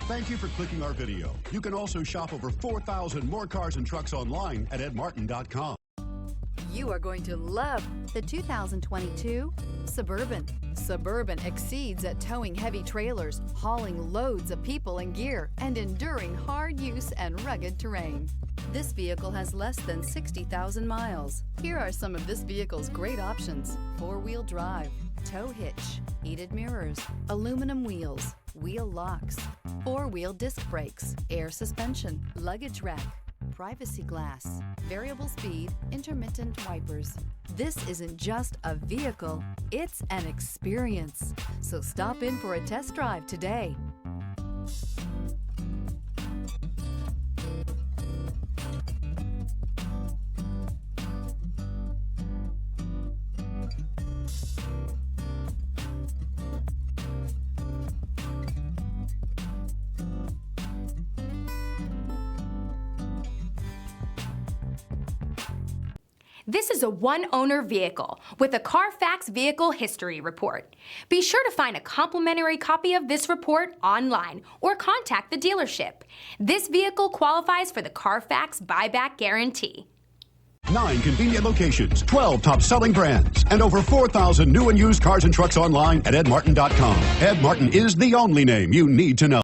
Thank you for clicking our video. You can also shop over 4,000 more cars and trucks online at edmartin.com. You are going to love the 2022 Suburban. Suburban exceeds at towing heavy trailers, hauling loads of people and gear, and enduring hard use and rugged terrain. This vehicle has less than 60,000 miles. Here are some of this vehicle's great options: four-wheel drive, tow hitch, heated mirrors, aluminum wheels, wheel locks, four-wheel disc brakes, air suspension, luggage rack, privacy glass, variable speed, intermittent wipers. This isn't just a vehicle, it's an experience. So stop in for a test drive today. This is a one-owner vehicle with a CARFAX Vehicle History Report. Be sure to find a complimentary copy of this report online or contact the dealership. This vehicle qualifies for the CARFAX Buyback Guarantee. 9 convenient locations, 12 top-selling brands, and over 4,000 new and used cars and trucks online at edmartin.com. Ed Martin is the only name you need to know.